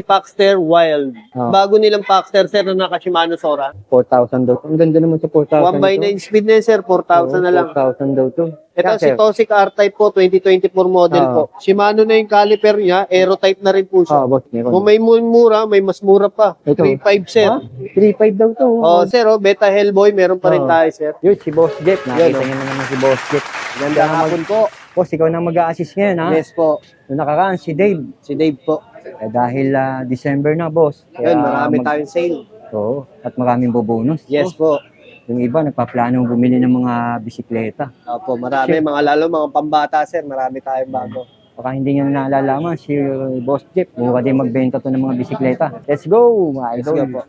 Paxter Wild. Oh. Bago nilang Paxter, sir, na naka Shimano Sora. 4,000 daw. Ang ganda naman sa 4,000. 1/9 speed na yun, sir. 4,000 na lang. 4,000 daw to. Ito Sir, si Tosic R-Type po, 2024 model po. Shimano na yung caliper niya, Aero-type na rin po siya. boss, meron. Kung may mura, may mas mura pa. Ito. 3.5, sir. 3,500 daw to. Oh, sir, Beta Hellboy, meron pa rin tayo, sir. Yun, si Boss Jeff. Nakita Yun, niyo na naman si Boss Jeff. Ganda hapon po. Boss, ikaw na mag-a-assist ngayon, ha? Yes po. Nung nakaraan, si Dave. Si Dave po. Dahil December na, boss. Yun, marami tayong sale. Oo, at maraming bobonus. Yes po. Yung iba, nagpaplanong bumili ng mga bisikleta. Opo, marami. Lalo mga pambata, sir. Marami tayong bago. Baka hindi nyo naalalaman, si Boss Jeff, mura din magbenta to ng mga bisikleta. Let's go, mga Let's idol. go po.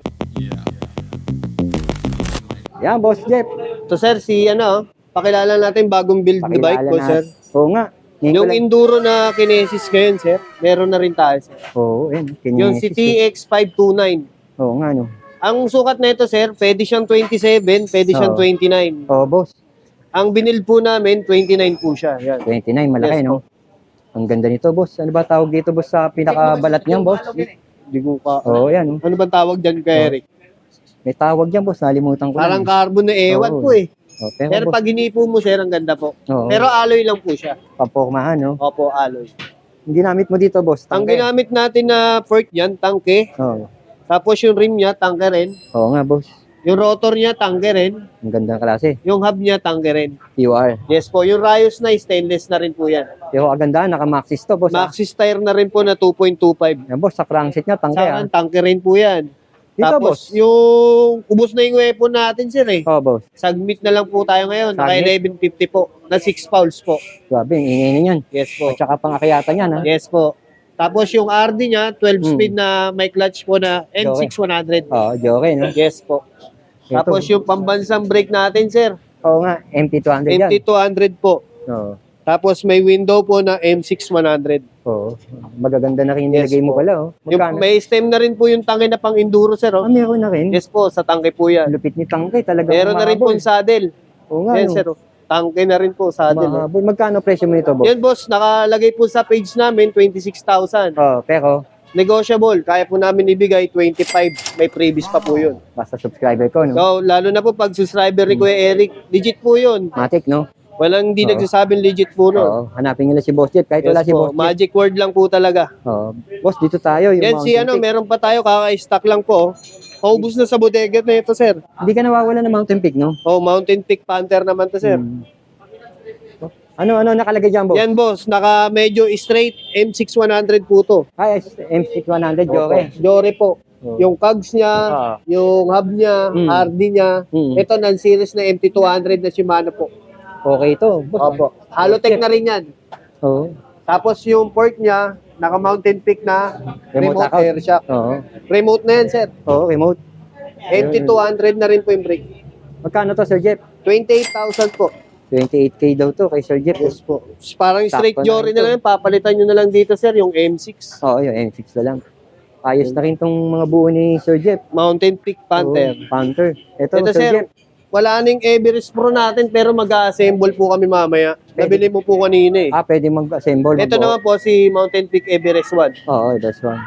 Yan, Boss Jeff. So, sir, pakilala natin bagong build na bike po, sir. Oo nga. Ngayon ko Yung lang- Enduro na Kinesis ngayon, sir, meron na rin tayo, sir. Oo, yan. Yung si TX529. Oo nga, no. Ang sukat na ito, sir, pwede siyang 27, pwede siyang 29. Oo, boss. Ang binil po namin, 29 po siya. Yan. 29, malaki, Yes, no? Ang ganda nito, boss. Ano ba tawag dito, boss, sa pinakabalat niyan, boss? Di ko ka. Oo, yan. No? Ano bang tawag dyan kay Eric? May tawag yan, boss. Nalimutan ko. Parang lang. carbon na ewan Oo. po eh. Oh, Pero boss, pag hinipo mo, sir, ang ganda po. oo, Pero alloy lang po siya. papormahan, no? Opo, alloy. Ang ginamit mo dito, boss. Ang tangke. ginamit natin na fork yan, tangke. Oo. Tapos yung rim niya, tangke rin. Oo nga, boss. Yung rotor niya, tangke rin. Ang ganda ng klase. Yung hub niya, tangke rin. QR. Yes po, yung Rayos na stainless na rin po yan. Pero aganda, naka-maxis to, boss. Maxxis tire na rin po na 2.25. Yan, boss, sa crankset niya, tangke, Saan, tangke rin po yan. Dito, Tapos, boss. yung ubos na yung weapon natin, sir eh. Oo, boss. Submit na lang po tayo ngayon. Naka Submit? 1150 po. Na 6 fouls po. Grabe, ang ingay na yan. Yes po. At saka pang akyata niyan, ha? Yes po. Tapos yung RD niya, 12 Hmm. speed na may clutch po na M6100. Oo, joke, no? Yes po. Tapos yung pambansang brake natin, sir. Oo nga, MT200 yan. MT200 po. Oo. Tapos may window po na M6100. Oo. Magaganda na rin Yes nilagay mo po. pala, oh. Yung, Magkano? may stem na rin po yung tangke na pang enduro, sir. Oh. Meron na rin. Yes po, sa tangke po yan. Lupit ni tangke, talaga. Meron na rin po yung saddle. Oo nga, Yes, no? sir. Oh. Tangke na rin po, saddle. Oh. Mahabol. Magkano presyo mo nito, boss? Yan, boss. Nakalagay po sa page namin, 26,000. Oo, pero Negotiable. Kaya po namin ibigay 25. May previous pa po yun. basta subscriber ko, no? So, lalo na po pag subscriber ni Kuya Eric, legit po yun. Matic, no? Walang hindi Oo. nagsasabing legit po nun. Oo, hanapin nila si Boss Jeff. Kahit wala Yes si po. Boss Jeff. Magic word lang po talaga. Oo. Boss, dito tayo. Yung Yan si Mountain Peak. meron pa tayo, kaka-stock lang po. Paubos na sa bodega na ito, sir. Hindi ka nawawala ng Mountain Peak, no? Oh, Mountain Peak Panther naman to, sir. Ano nakalagay dyan, boss? Yan, boss. Naka medyo straight M6100 po to. Ay, M6100, joke. Jore po. Oo. Yung cogs niya, Ah. yung hub niya, Mm. RD niya. Mm. Ito, non-series na MT200 na Shimano po. Okay ito, boss. Opo. Halotech na rin yan. Oo. Tapos yung port niya, naka Mountain Peak na Remote remote lockout. air shock. Oo. Remote na yan, sir. Oo, remote. MT200 na rin po yung brake. Magkano to, Sir Jeff? 28,000 po. 28K daw to kay Sir Jeff. Yes po. Parang straight Sakto na Jory ito. na lang. Papalitan nyo na lang dito, sir, yung M6. Oo, yung M6 na lang. Ayos na rin tong mga buo ni Sir Jeff. Mountain Peak Panther. Oo, Panther. Ito, Ito, Sir sir, Jeff. wala ning Everest Pro natin pero mag-assemble po kami mamaya. Nabili mo po kanina eh. Pwede mag-assemble. Ito naman po si Mountain Peak Everest 1. Oo, that's one.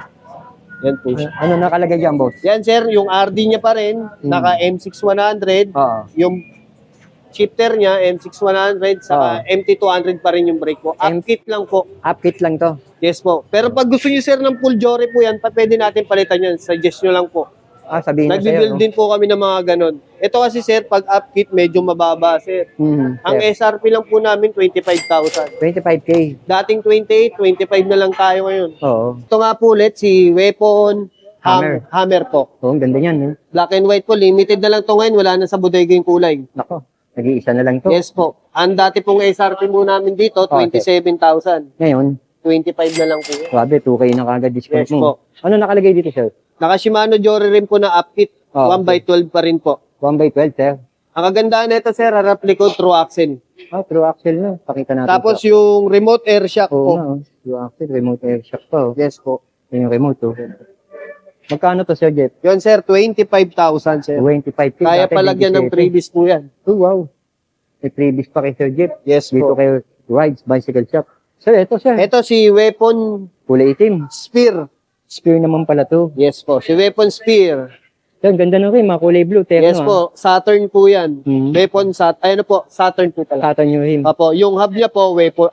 Yan po siya. Ano nakalagay dyan, boss? Yan, sir, yung RD niya pa rin, naka M6100. Oo. Yung shifter niya, M6100, saka MT200 pa rin yung brake po. Upkit lang po. Upkit lang to. Yes po. Pero pag gusto niyo, sir, ng full Jory po yan, pwede natin palitan yan. Suggest nyo lang po. Sabihin na Nagbi-build sa'yo. din po kami ng mga ganon. Ito kasi, sir, pag upkit, medyo mababa, sir. Ang SRP lang po namin, 25,000. 25K. Dating 28, 25 na lang tayo ngayon. Oo. Ito nga po ulit, si Weapon Hammer. Hammer po. Oo, ang ganda niyan. Eh. Black and white po, limited na lang to ngayon. Wala na sa bodega yung kulay. Nako, nag-iisa na lang to. Yes po. Ang dati pong SRP mo namin dito, 27,000. Ngayon, 25 na lang po. grabe, 2K na kagad discount Yes mo. po. Ano nakalagay dito, sir? Naka Shimano Jory rin po na upkit. Oh, 1x12 pa rin po. 1x12, sir. Ang kagandahan nito, sir, harap likod, true axle. True axle na. Pakita natin. Tapos yung remote air shock Oo po. nga, oh. True axle, remote air shock pa. Oh. Yes po. Yun yung remote, oh. Magkano to, Sir Jeff? Yun, sir, 25,000, sir. 25K. Kaya Dati palagyan ng 27. previous po yan. Oh, wow. May previous pa kay Sir Jeff. Yes Dito po. kay Rides Bicycle Shop. Sir, ito, sir. Ito si Weapon Kulay itim. Spear. Spear naman pala to. Yes po. Si Weapon Spear. Yan, ganda na rin, mga kulay blue. Terno, Yes po. Saturn po yan. Mhm. Weapon Saturn po talaga. Saturn yung rim. Apo, yung hub niya po, weapon,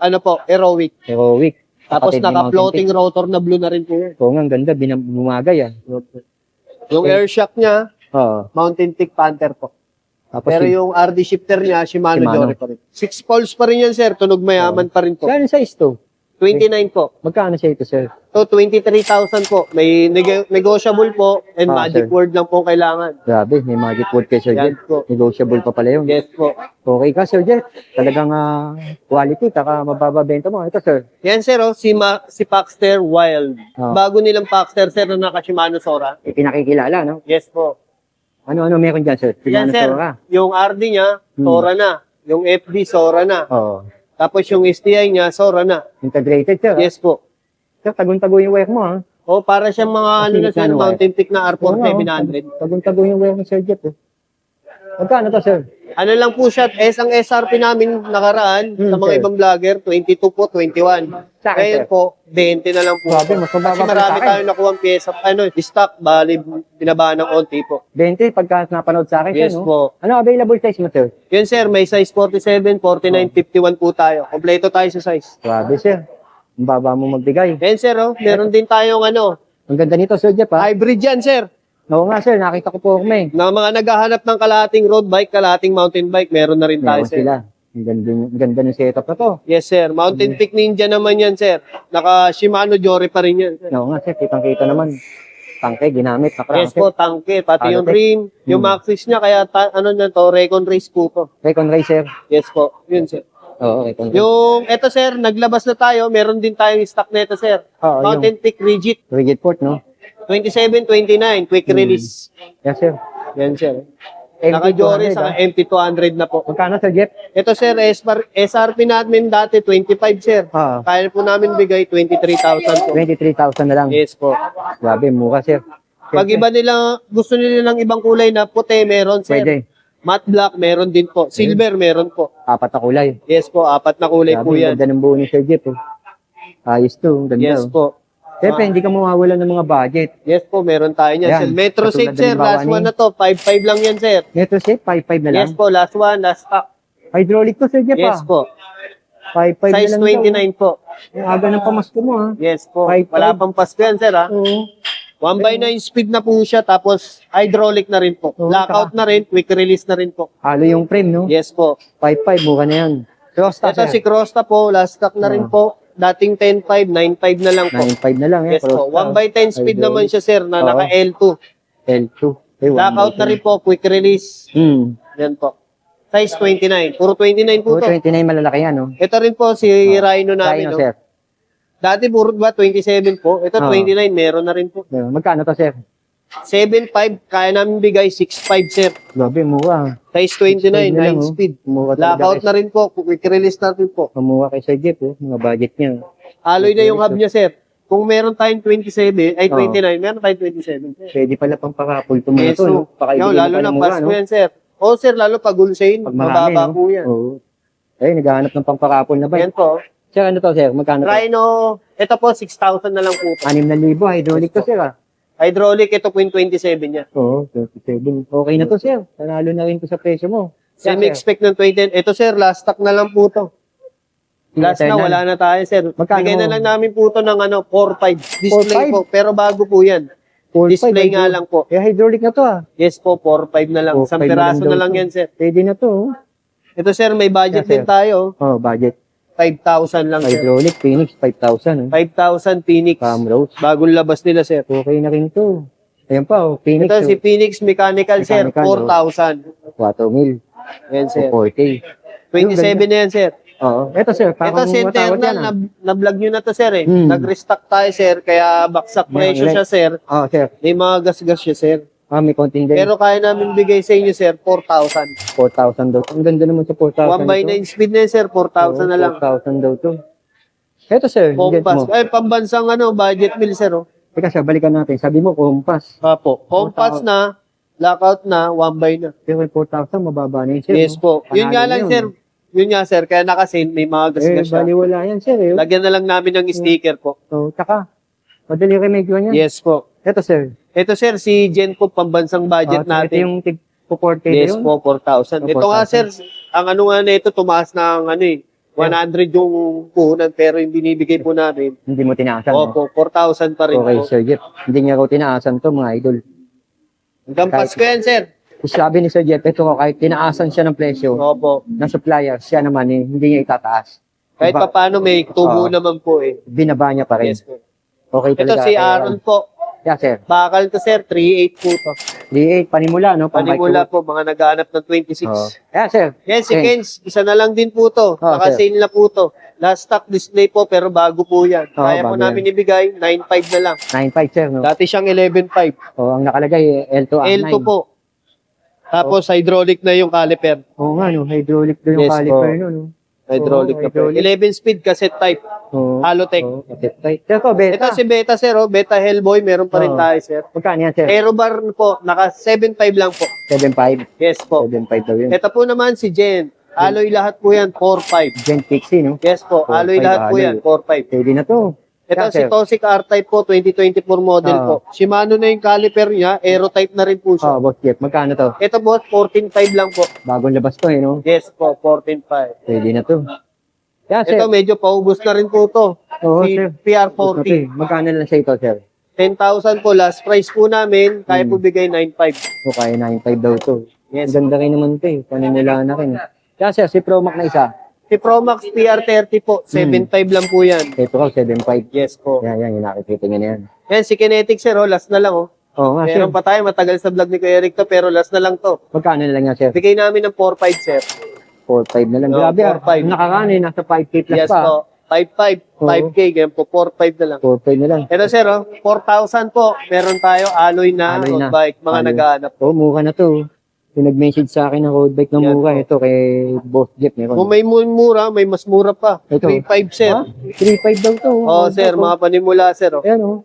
Heroic. Heroic. Tapos Kapatid ni naka-floating Mountain rotor na blue na rin po yan. Peak. Oo nga, ang ganda. Bumagay ah. Yung air shock niya, Oo. Mountain Peak Panther po. Tapos Pero yung RD shifter niya, Shimano Shimano. Jory pa rin. 6 poles pa rin yan, sir. Tunog mayaman pa rin po. Saan yung size to? 29 po. Magkano siya ito, sir? So, 23,000 po. May negotiable po and magic sir. word lang po kailangan. Grabe, may magic word kay Sir Yan Jet. po. Negotiable pa pala yun. Yes po. Okay ka, Sir Jet. Talagang quality, taka mababa benta mo. Ito, sir. Yan, sir, oh, si Paxter Wild. Oh. Bago nilang Paxter, sir, na naka-Shimano Sora. Ipinakikilala, no? Yes po. Ano meron dyan, sir? Yan, Shimano sir. Sora. Yung RD niya, Sora na. Yung FD, Sora na. Oo. Tapos yung STI niya, Sora na. Integrated, sir. Yes po. Sir, tagun-tago yung wire mo, ha? O, para siyang mga ano na, sir, ano, Mountain Peak na R4 Oo nga, 700. Tagun-tago yung wire ng Sir Jet, eh. Magkano to, sir? Ano lang po siya, ang SRP namin nakaraan sa mga sir. ibang vlogger, 22 po, 21. Sa akin, Ngayon sir. po, 20 na lang po. Grabe, mas mababa Kasi pa marami sa akin. tayong nakuha pyesa, stock, bali, binabaan ng onti po. 20, pagka napanood sa akin, Yes sir, no? po. Ano available size mo, sir? Yun sir, may size 47, 49, 51 po tayo. Kompleto tayo sa size. Grabe, sir. Ang baba mo magbigay. Yan sir, oh, meron din tayong Ang ganda nito, Sir Jeff, ha? hybrid yan sir. Oo nga, sir. Nakita ko po kami. Na mga naghahanap ng kalahating road bike, kalahating mountain bike, meron na rin tayo Meron sir. sila. Ang ganda ng setup na to. Yes sir, Mountain Peak Ninja naman yan sir. Naka Shimano Jory pa rin yan sir. Oo nga, sir. Kitang-kita naman. Tangke, ginamit. Yes po, tangke, pati yung Alotech. rim, yung Maxis niya, kaya ano na to, Recon Race po to. Recon Racer. Yes po, yun sir. Oo, Recon Racer. Yung, eto sir, naglabas na tayo, meron din tayong stock nito sir. Oo, Mountain Peak Rigid, yung Rigid Port, no? 27-29, quick release. Yes, sir. Yan sir. MT200, Naka-Jory sa ah. MT200 na po. Magkano, Sir Jeff? Ito sir, SRP namin dati 25 sir. Ah, Kaya po namin bigay 23,000 po. 23,000 na lang. Yes po. Grabe, mura, sir. Pag iba nila, gusto nila ng ibang kulay na puti, meron sir. Pwede. Matte black, meron din po. Silver, meron po. Apat na kulay. Yes po, 4 na kulay Grabe, po yan. ganda ng buo ni Sir Jeff, oh. Ayos to. Ganda, Yes oh. po. Siyempre, hindi ka mawawalan ng mga budget. Yes po, meron tayo niyan. Yan. Sir. Metro Katulad Safe, sir. ng Last bawani. one na to. 5.5 lang yan, sir. Metro Safe, 5.5 na lang. Yes po, last one, last stock. Hydraulic to, Sir Jeff, Yes ah. po. 5.5 na Size lang daw. 29 po. Ang aga ng pamasko mo, ha? Yes po. 5.5. Wala pang Pasko yan, sir, ha? Oo. 1x9 speed na po siya, tapos hydraulic na rin po. Oo, Lockout na rin, quick release na rin po. Halo yung frame, no? Yes po. 5.5, mura na yan. Cross Ito si Crosta po, last stock na rin po. Dating 10.5, 9.5 na lang po. 9.5 na lang, eh. Yes po. 1x10 speed naman siya, sir, na Oo. naka L2. L2. Eh, Lockout na rin po, quick release. Yan po. Size 29. Puro 29 po Puro to. 29 malalaki yan, no? Ito rin po si Rhino namin. Rhino, no? sir. Dati puro ba 27 po. Ito Oo. 29, meron na rin po. Magkano to, sir? 7.5, kaya namin bigay 6.5, sir. Grabe, mura. Size 29, 6.5 na lang, 9 oh. speed. Mura talaga. Lockout na rin po, quick release na rin po. Mura kay Sir Jeff, oh. Mga budget niya. Alloy na yung hub niya, sir. Kung meron tayong 27, ay Oo. 29, meron tayong 27, sir. Pwede pala pang pakapul to mga Yes, to, no? no. Pakaibigyan Lalo pa na ng mura, Pasko no? yan, sir. O, sir, lalo pag wholesale, Pag marami, mababa no? po yan. Oo. Eh, naghahanap ng pangpakapul na bike. Yan po. Sir, ano to, sir? Magkano to? Rhino, ito po, 6,000 na lang po. 6,000, hydraulic to, sir, ah. Hydraulic, ito po yung 27 niya. Oo, 37. Okay na to, sir. Nanalo na rin to sa presyo mo. Semi-expect ng 20. Ito, sir, last stock na lang po to. Last na, Eternal. wala na tayo, sir. Magkano? Bigay na lang namin po to ng 4.5. Display 4.5? po, pero bago po yan. 4.5, Display nga lang po. Eh, hydraulic na to, ah. Yes po, 4.5 na lang. 4.5 Isang na lang piraso daw na lang to. yan, sir. Pwede na to, oh. Ito, sir, may budget Yeah, sir. din tayo. Oh, budget. 5,000 lang, sir. Hydraulic, Phoenix, 5,000. 5,000 Phoenix. Cam Rose. Bagong labas nila, sir. Okay na rin to. Ayan pa, oh, Phoenix, Ito, si Phoenix Mechanical, sir. Mechanical, 4,000. 4 mil. Yan, sir. 40. 27 na yan, sir. Oo. Ito, sir, Ito, parang si matawad internal, yan, ah. na-vlog nyo na to, sir, eh. Hmm. Nag-restock tayo, sir, kaya baksak presyo Meron siya, sir. Oo, sir. May mga gas-gas siya, sir. May konting din. Pero kaya namin bigay sa inyo, sir, 4,000. 4,000 daw. Ang ganda naman sa 4,000. 1x9 speed na yun, sir, 4,000 na lang. 4,000 daw to. Ito, sir. Get Compass. mo. Ay, pambansang budget meal, sir, oh. Teka, sir, balikan natin. Sabi mo, compass. Apo. Compass na, lockout na, 1x na. Pero 4,000, mababa na yun, sir. Yes po. Yun nga lang, sir. Yun nga, sir. Kaya nakasin, may mga gas-gas siya. Baliwala yan, sir. Lagyan na lang namin ng sticker po. So, tsaka, Madali remedyo niya. Yes po. Ito, sir. Ito sir, si Genco pambansang budget Ito natin. yung tig 4K na Yes yun. po, 4,000. Ito nga sir, ang ano nga na ito, tumaas ng 100 yung puhunan pero yung binibigay po namin. Hindi mo tinaasan, no? Opo, 4,000 pa rin Okay, po. Sir Jeff. Hindi niya raw tinaasan to, mga idol. Hanggang Pasko yan sir. Sabi ni Sir Jeff, ito ko, kahit tinaasan siya ng presyo Opo. ng supplier, siya naman hindi niya itataas. Kahit Diba? pa paano may tubo Oo. naman po eh. Binaba niya pa rin. Yes po. Okay Ito talaga. si Aaron po. Yeah, sir. Bakal to sir, 3.8 po to. 3.8, panimula, no? Panimula po, mga naghahanap ng 26. Oh. Yeah, sir. Yan, si Okay. Kenz, isa na lang din po to. Naka-sale na po to. Last stock display po, pero bago po yan. Kaya po bago namin ibigay, 9.5 na lang. 9.5, sir, no? Dati siyang 11.5. Oh, ang nakalagay, L2 R9. L2 po. Tapos hydraulic na yung caliper. Oo nga, no? Hydraulic doon yung Yes, caliper, po. no? Hydraulic na po. hydraulic. 11 speed cassette type. Oo. Halotech. Oh, ito, beta. Ito si Beta sir, Beta Hellboy, meron pa rin Oo. tayo sir. Magkano yan, sir? Aerobar po, naka 7.5 lang po. 7.5. Yes po. 7.5 daw yun. Ito po naman si Jen. Alloy lahat po yan, 4.5. Gen Pixie, no? Yes po, 4.5 alloy lahat po alloy. yan, 4.5. Pwede na to. Ito Yeah, si sir. Tosic R-Type po, 2024 model Oo. po. Shimano na yung caliper niya, Aero-type na rin po siya. Oh, boss Jeff, magkano to? Ito boss, 14.5 lang po. Bagong labas to, no? Yes po, 14.5. Pwede na to. Yeah, sir. Ito medyo paubos na rin po to. Oo, sir. PR40. Magkano lang siya ito, sir? 10,000 po, last price po namin, kaya po bigay 9.5. O kaya 9.5 daw to. Yes. Ganda rin naman to eh. Panimula na rin. Yeah, sir, si Promac na isa. Si Promax PR30 po, 7.5 lang po yan. Ito ko, 7.5. Yes po. Yan, yung nakikita niya na yan. Yan, si Kinetic sir, last na lang Oo nga, sir. Meron pa tayo, matagal sa vlog ni Kuya Eric to, pero last na lang to. Magkano na lang yan, sir? Bigay namin ng 4.5 sir. 4.5 na lang. Oo, Grabe ah. 4.5. Nakarani, nasa 5K plus Yes pa. po. 5.5, Oo. 5K, ganyan po, 4.5 na lang. 4.5 na lang. Ito sir, 4,000 po. Meron tayo alloy na Alloy road na. bike, mga Alloy. naghahanap. Oo, mura na to. Yung nag-message sa akin ng road bike na Yan mura. po. Ito kay Boss Jeff. Meron. Kung may mura, may mas mura pa. Ito. 3.5 sir. Ha? 3.5 daw to. Oo sir, mga panimula sir. Ayan oh.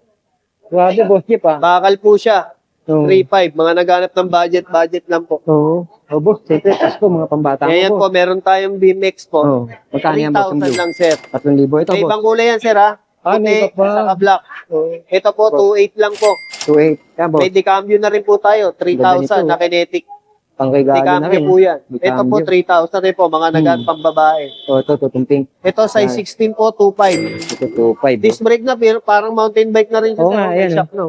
Grabe, Boss Jeff ah. Bakal po siya. Oo. 3.5, mga naghahanap ng budget lang po. Oo. Oh, boss, siyempre, Pasko, mga pambata Ngayon ko. po, meron tayong BMX po. Oo. Magkano yan, boss, yung 3,000 blue? lang sir. 3,000. Ito, May boss. ibang kulay yan sir ha. Ah, may Puti, iba pa. saka black. Ito po, 2.8 lang po. 2.8. Yan, boss. May decambio na rin po tayo. Ganda nito. 3,000 na kinetic. Pangregalo na Decambio rin. po yan. Ito po, Decambio. 3,000 rin po. Mga naghahanap pang babae. Oh, ito, itong pink. Ito, size 16 po, 2.5. Ito, 2.5. Disc brake na, pero parang mountain bike na rin siya. Oo sir. nga, May ayan, shock, no?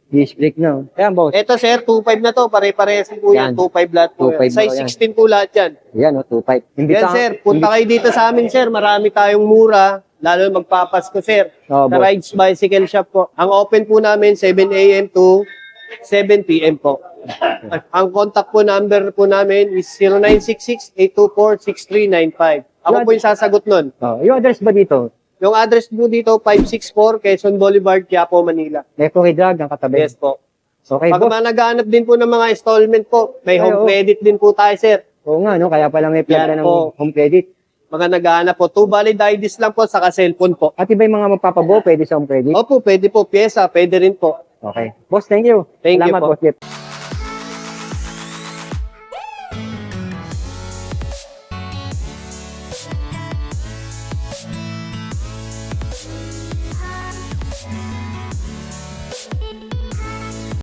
Disc brake na. Yan, boss. Ito sir, 2.5 na to. Pare-parehas po yan. Yan. 2.5 lahat po 2.5 yan. Size na yan. 16 po lahat yan. Yan, oh, 2.5. Yan sir, punta kayo dito sa amin sir. Marami tayong mura. Lalo magpapasko sir. Oh, Sa boss. Rides Bicycle Shop po. Ang open po namin 7 a.m. to 7 p.m. po. Ang contact po number po namin is 0966-824-6395. Ako po yung sasagot nun. Oh, yung address ba dito? Yung address po dito, 564 Quezon Boulevard, Quiapo, Manila. Eco Drag, ang katabi. Yes po. Okay, Pag boss. mga naghahanap din po ng mga installment po, may Ay, home oo. credit din po tayo sir. Oo nga, no? Kaya pala may plano Yan ng po. home credit. Mga naghahanap po, 2 valid IDs lang po, saka cellphone po. At iba yung mga magpapabuo, pwede sa home credit. Opo, pwede po, pyesa, pwede rin po. Okay. Boss, thank you. Thank you Salamat, po. Boss Jeff.